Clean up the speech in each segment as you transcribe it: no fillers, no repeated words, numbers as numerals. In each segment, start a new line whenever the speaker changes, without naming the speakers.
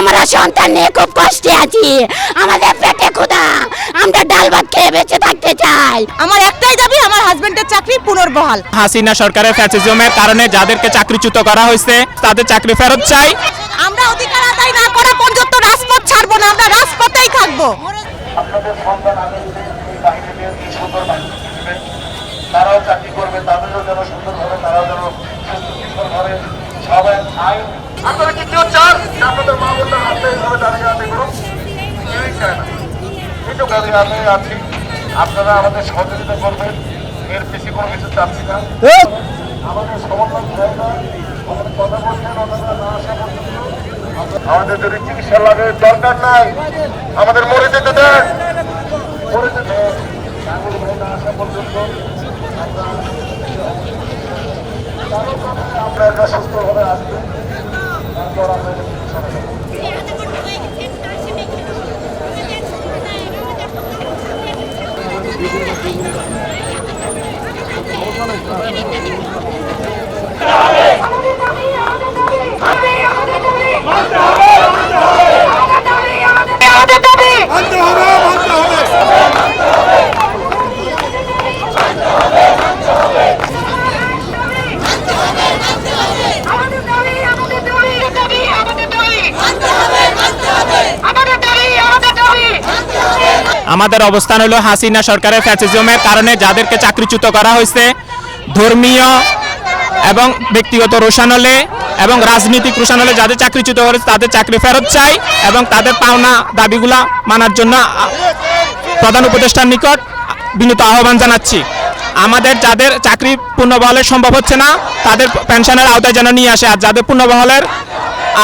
আমরা সন্তান নিয়ে খুব কষ্টে আছি, আমাদের পেটে ক্ষুধা, আমরা ডাল ভাত খেয়ে বেঁচে থাকতে চাই।
আমার একটাই দাবি, আমার হাজবেন্ডের চাকরি পুনর্বহাল।
হাসিনা সরকারের ফ্যাসিজমের কারণে যাদেরকে চাকরিচ্যুত করা হয়েছে তাদের চাকরি ফেরত চাই।
আমরা অধিকার আদায় না করা পর্যন্ত রাজপথ ছাড়বো না, আমরা রাজপথেই থাকবো।
আপনাদের সন্তান আগামীতে এই বাহিনী নিয়ে সুন্দর বাহিনী দিবে, তারাও চাকরি করবে, তাদেরও যেন সুন্দরভাবে, তারাও যেন সুন্দরভাবে সবাই আইন। আপনারা কি কেউ চান যে আপনাদের মা বোনরা রাস্তায় এইভাবে দাঁড়িয়ে আছে? কোনো কেউই চায় না। এইটুকু দাঁড়িয়ে আমি আছি, আপনারা আমাদের সহযোগিতা করবেন, এর বেশি কোনো কিছু চাচ্ছি না। আমাদের সমর্থন দেয় না, আমাদের কথা বলছেন, ওনারা না আসা পর্যন্ত আমাদের যদি চিকিৎসা লাগে দরকার নাই, আমাদের মরে যেতে দেন, মরে যেতে না আসা পর্যন্ত আমরা একটা সুস্থভাবে আসবে, তারপর আমরা
আমাদের অবস্থান হলো হাসিনা সরকারের ফ্যাসিজমের কারণে যাদেরকে চাকরিচ্যুত করা হয়েছে, ধর্মীয় এবং ব্যক্তিগত রোষানলে এবং রাজনৈতিক রোষানলে যাদের চাকরিচ্যুত হয়েছে তাদের চাকরি ফেরত চাই এবং তাদের পাওনা দাবিগুলা মানার জন্য প্রধান উপদেষ্টার নিকট বিনীত আহ্বান জানাচ্ছি। আমাদের যাদের চাকরি পুনর্বহালের সম্ভব হচ্ছে না তাদের পেনশনের আওতায় যেন নিয়ে আসে, আর যাদের পুনর্বহালের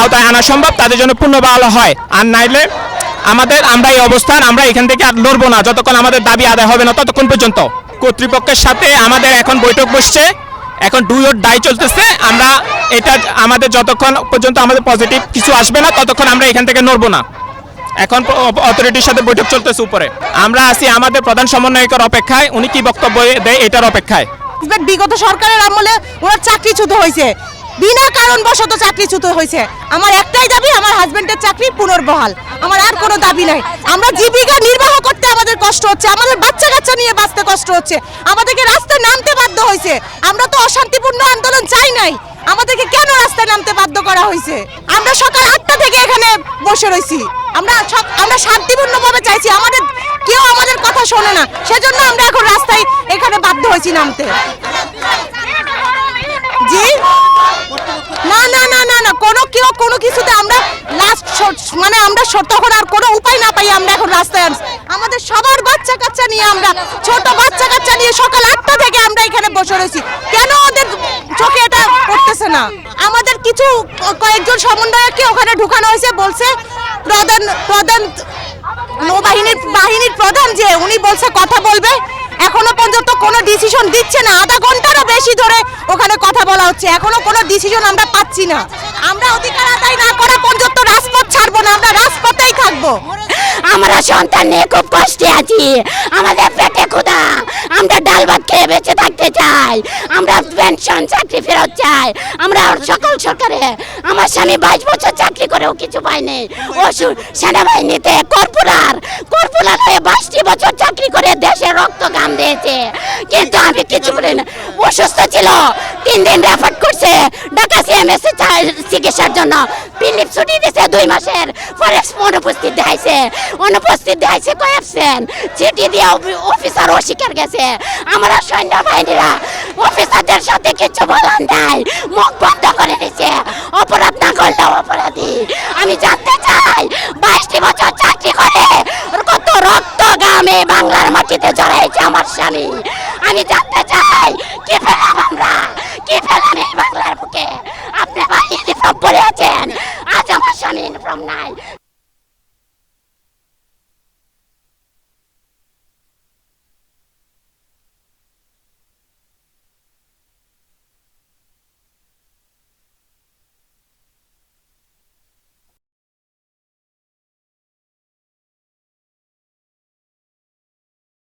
আওতায় আনা সম্ভব তাদের জন্য পুনর্বহাল হয়, আর নাইলে আমরা এই অবস্থান, আমরা এখান থেকে আর লড়বো না যতক্ষণ আমাদের দাবি আদায় হবে না ততক্ষণ পর্যন্ত। কর্তৃপক্ষের সাথে আমাদের এখন বৈঠক বসছে, এখন ডু অর ডাই চলতেছে। আমরা এটা আমাদের যতক্ষণ পর্যন্ত আমাদের পজিটিভ কিছু আসবে না ততক্ষণ আমরা এখান থেকে নড়বো না। এখন অথরিটির সাথে বৈঠক চলতেছে উপরে, আমরা আছি আমাদের প্রধান সমন্বয়কের অপেক্ষায়, উনি কি বক্তব্য দেয় এটার অপেক্ষায়।
বিগত সরকারের আমলে ওনার চাকরিচ্যুত হয়েছে, বিনা কারণবশত চাকরিচ্যুত হয়েছে। আমার একটাই দাবি, আমার হাজবেন্ডের চাকরি পুনর্বহাল। আমার আর কোনো দাবি নাই। আমরা জীবিকা নির্বাহ করতে আমাদের কষ্ট হচ্ছে, আমাদের বাচ্চা কাচ্চা নিয়ে বাঁচতে কষ্ট হচ্ছে, আমাদেরকে রাস্তায় নামতে বাধ্য হয়েছে। আমরা তো অশান্তিপূর্ণ আন্দোলন চাই নাই, আমাদেরকে কেন রাস্তায় নামতে বাধ্য করা হয়েছে? আমরা সকাল 8টা থেকে এখানে বসে রয়েছি, আমরা শান্তিপূর্ণভাবে চাইছি, কেউ আমাদের কথা শোনে না, সেজন্য আমরা এখন রাস্তায় এখানে বাধ্য হয়েছি নামতে। জি না না না না না, কোনো কিছুতে আমরা আমরা তখন আর কোনো উপায় না পাই আমরা এখন রাস্তায় আমাদের সবার বাচ্চা কাচ্চা নিয়ে, আমরা ছোট বাচ্চা কাচ্চা নিয়ে সকাল 8টা থেকে আমরা এখানে বসে রয়েছি। কেন ওদের চোখে এটা পড়তেছে না? আমাদের কিছু কয়েকজন সমন্বয়ককে ওখানে ঢুকানো হয়েছে, বলছে প্রধান বাহিনীর প্রধান যে উনি বলছে কথা বলবে, এখনো পর্যন্ত কোনো ডিসিশন দিচ্ছে না। আধা ঘন্টারও বেশি ধরে ওখানে কথা বলা হচ্ছে, এখনো কোনো ডিসিশন আমরা পাচ্ছি না। আমরা অধিকার আদায় না করা পর্যন্ত রাজপথ ছাড়বো না, আমরা রাজপথেই থাকবো।
আমরা সন্তান নিয়ে খুব কষ্টে আছি, আমাদের পেটে ক্ষুধা, আমরা ডাল ভাত খেয়ে বেঁচে থাকতে চাই, আমরা পেনশন চাকরি ফেরত চাই। আমরা সকল সরকারে, আমার স্বামী 22 বছর চাকরি করেও কিছু পায়নি, ও সেনাবাহিনীতে কর্পোরাল হয়ে 22 বছর চাকরি করে দেশের রক্ত ঘাম দিয়েছে, কিন্তু আমি কিছু করি না। অসুস্থ ছিল, 3 দিন রেফার করছে ঢাকা সিএমএস চিকিৎসার জন্য, পিলিপ ছুটি দিয়েছে 2 মাসের, পরে অনুপস্থিত দেখাইছে কয়েকজন, চিঠি দিয়ে অফিসার অস্বীকার গেছে। আমরা সৈন্যবাহিনীরা অফিসারদের সাথে কিছু বলার নাই, মুখ বন্ধ করে দিচ্ছে, অপরাধ না করলেও অপরাধী। আমি জানতে চাই 22 বছর চাকরি করে কত রক্ত ঘামে বাংলার মাটিতে জড়াইছে আমার স্বামী, আমি জানতে চাই কি পেলাম আমরা।